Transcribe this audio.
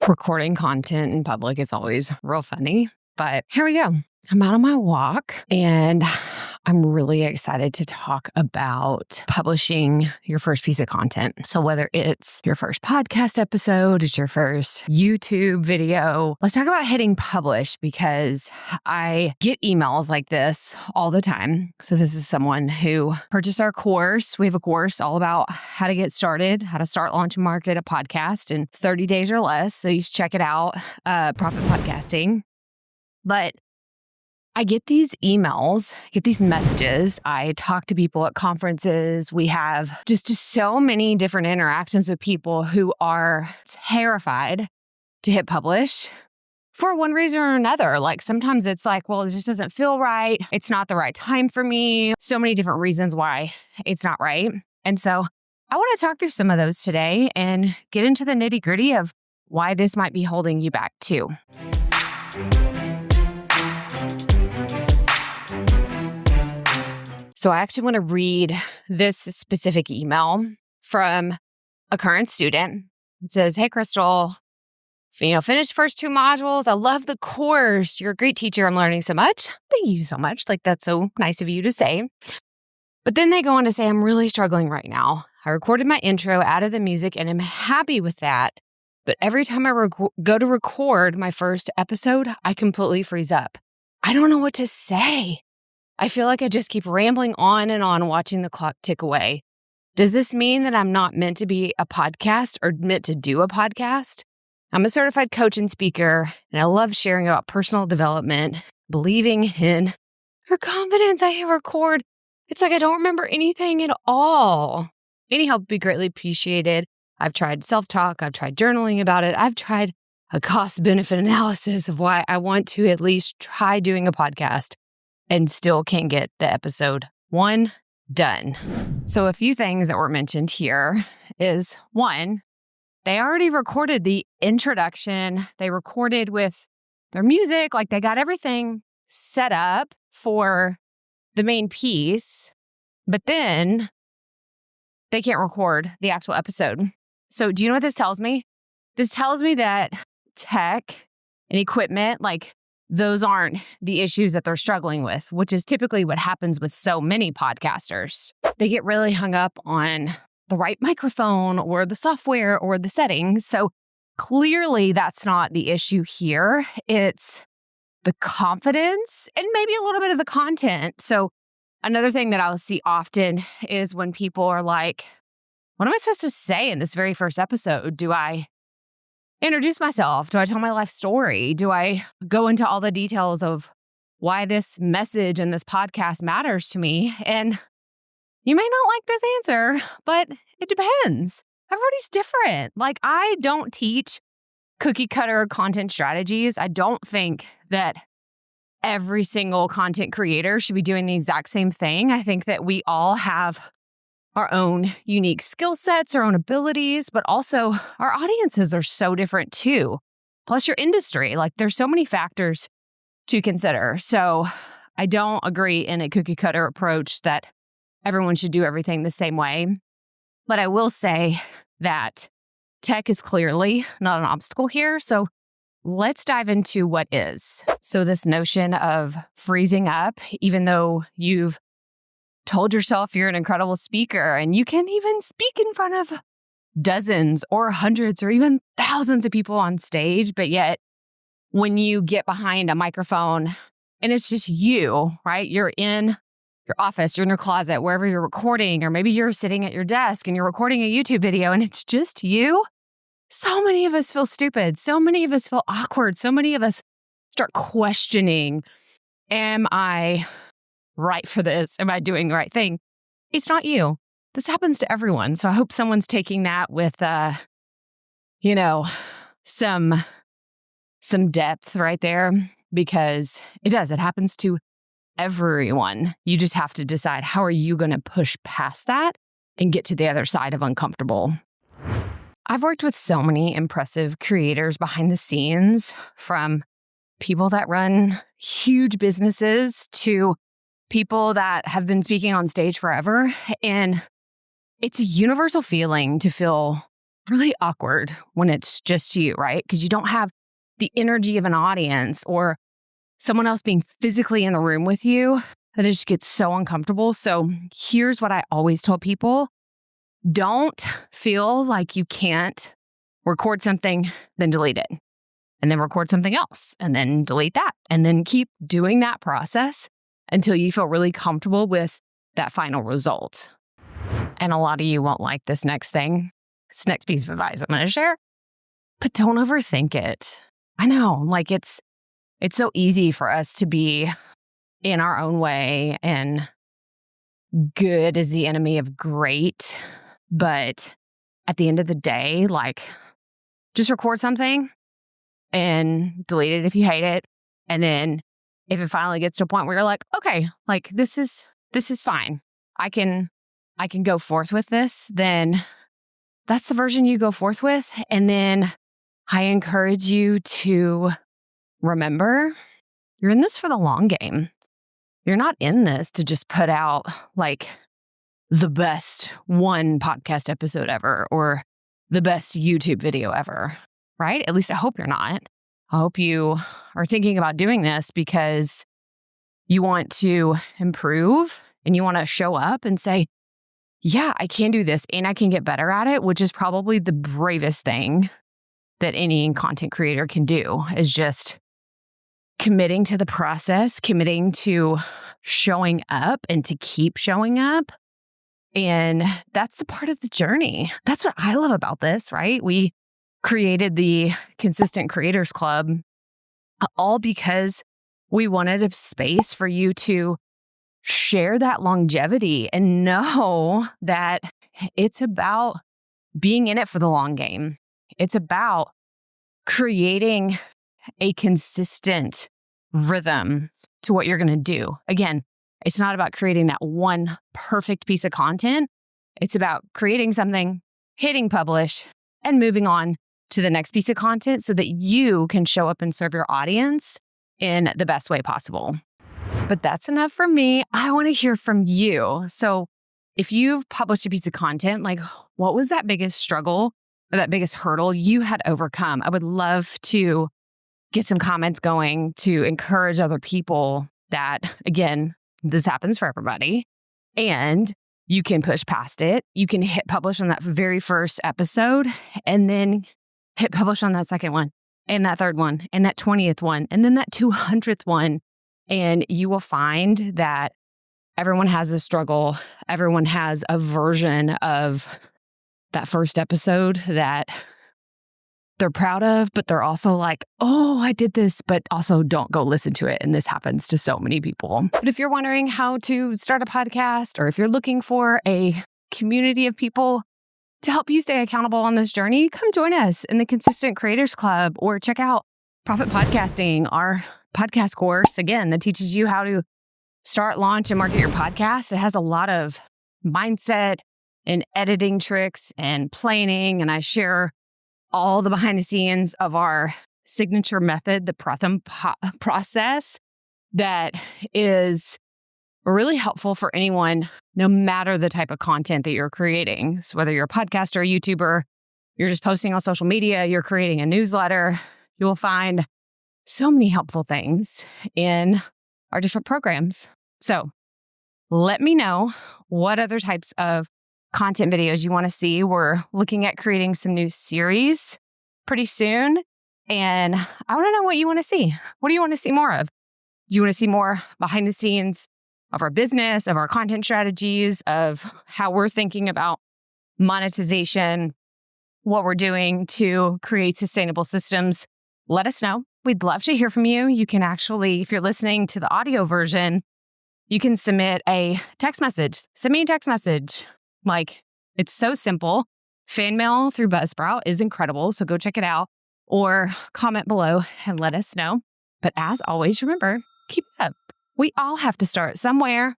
Recording content in public is always real funny, but here we go. I'm out on my walk and I'm really excited to talk about publishing your first piece of content. So whether it's your first podcast episode, it's your first YouTube video, let's talk about hitting publish because I get emails like this all the time. So this is someone who purchased our course. We have a course all about how to get started, how to start, launch, and market a podcast in 30 days or less. So you should check it out, Proffitt Podcasting. But I get these emails, get these messages. I talk to people at conferences. We have just so many different interactions with people who are terrified to hit publish for one reason or another. Like sometimes it's like, well, it just doesn't feel right. It's not the right time for me. So many different reasons why it's not right. And so I want to talk through some of those today and get into the nitty-gritty of why this might be holding you back too. So I actually want to read this specific email from a current student. It says, "Hey, Krystal, finished first 2 modules. I love the course. You're a great teacher. I'm learning so much. Thank you so much. Like, that's so nice of you to say." But then they go on to say, "I'm really struggling right now. I recorded my intro, added the music, and I'm happy with that. But every time I go to record my first episode, I completely freeze up. I don't know what to say. I feel like I just keep rambling on and on, watching the clock tick away. Does this mean that I'm not meant to be a podcast or meant to do a podcast? I'm a certified coach and speaker, and I love sharing about personal development, believing in her confidence. I hit record. It's like I don't remember anything at all. Any help would be greatly appreciated. I've tried self-talk. I've tried journaling about it. I've tried a cost-benefit analysis of why I want to at least try doing a podcast and still can't get the episode 1 done." So a few things that were mentioned here is 1, they already recorded the introduction. They recorded with their music, like they got everything set up for the main piece, but then they can't record the actual episode. So do you know what this tells me? This tells me that tech and equipment, like those aren't the issues that they're struggling with, which is typically what happens with so many podcasters. They get really hung up on the right microphone or the software or the settings. So clearly that's not the issue here. It's the confidence and maybe a little bit of the content. So another thing that I'll see often is when people are like, what am I supposed to say in this very first episode? Do I introduce myself? Do I tell my life story? Do I go into all the details of why this message and this podcast matters to me? And you may not like this answer, but it depends. Everybody's different. Like, I don't teach cookie cutter content strategies. I don't think that every single content creator should be doing the exact same thing. I think that we all have our own unique skill sets, our own abilities, but also our audiences are so different too. Plus your industry, like there's so many factors to consider. So I don't agree in a cookie cutter approach that everyone should do everything the same way. But I will say that tech is clearly not an obstacle here. So let's dive into what is. So this notion of freezing up, even though you've told yourself you're an incredible speaker and you can even speak in front of dozens or hundreds or even thousands of people on stage, but yet when you get behind a microphone and it's just you, right? You're in your office, you're in your closet, wherever you're recording, or maybe you're sitting at your desk and you're recording a YouTube video and it's just you. So many of us feel stupid. So many of us feel awkward. So many of us start questioning, am I right for this? Am I doing the right thing? It's not you. This happens to everyone. So I hope someone's taking that with, some depth right there, because it does. It happens to everyone. You just have to decide, how are you going to push past that and get to the other side of uncomfortable? I've worked with so many impressive creators behind the scenes, from people that run huge businesses to people that have been speaking on stage forever. And it's a universal feeling to feel really awkward when it's just you, right? Because you don't have the energy of an audience or someone else being physically in the room with you. That it just gets so uncomfortable. So here's what I always tell people. Don't feel like you can't record something, then delete it, and then record something else, and then delete that, and then keep doing that process until you feel really comfortable with that final result. And a lot of you won't like this next next piece of advice I'm going to share, but don't overthink it. I know, like it's so easy for us to be in our own way, and good is the enemy of great. But at the end of the day, like, just record something and delete it if you hate it. And then if it finally gets to a point where you're like, okay, like this is fine. I can go forth with this, then that's the version you go forth with. And then I encourage you to remember, you're in this for the long game. You're not in this to just put out like the best one podcast episode ever or the best YouTube video ever, right? At least I hope you're not. I hope you are thinking about doing this because you want to improve and you want to show up and say, yeah, I can do this and I can get better at it, which is probably the bravest thing that any content creator can do, is just committing to the process, committing to showing up and to keep showing up. And that's the part of the journey. That's what I love about this, right? We created the Consistent Creators Club all because we wanted a space for you to share that longevity and know that it's about being in it for the long game. It's about creating a consistent rhythm to what you're going to do. Again, it's not about creating that one perfect piece of content. It's about creating something, hitting publish, and moving on to the next piece of content so that you can show up and serve your audience in the best way possible. But that's enough for me. I want to hear from you. So if you've published a piece of content, like what was that biggest struggle or that biggest hurdle you had overcome? I would love to get some comments going to encourage other people that, again, this happens for everybody, and you can push past it. You can hit publish on that very first episode and then hit publish on that second one and that third one and that 20th one and then that 200th one. And you will find that everyone has a struggle. Everyone has a version of that first episode that they're proud of, but they're also like, oh, I did this, but also don't go listen to it. And this happens to so many people. But if you're wondering how to start a podcast, or if you're looking for a community of people to help you stay accountable on this journey, come join us in the Consistent Creators Club or check out Proffitt Podcasting, our podcast course, again, that teaches you how to start, launch, and market your podcast. It has a lot of mindset and editing tricks and planning, and I share all the behind the scenes of our signature method, the Proffitt process, that is really helpful for anyone, no matter the type of content that you're creating. So whether you're a podcaster, a YouTuber, you're just posting on social media, you're creating a newsletter, you will find so many helpful things in our different programs. So let me know what other types of content videos you want to see. We're looking at creating some new series pretty soon. And I want to know what you want to see. What do you want to see more of? Do you want to see more behind the scenes of our business, of our content strategies, of how we're thinking about monetization, what we're doing to create sustainable systems? Let us know. We'd love to hear from you. You can actually, if you're listening to the audio version, you can submit a text message. Send me a text message. Like, it's so simple. Fan mail through Buzzsprout is incredible, so go check it out or comment below and let us know. But as always, remember, keep it up. We all have to start somewhere.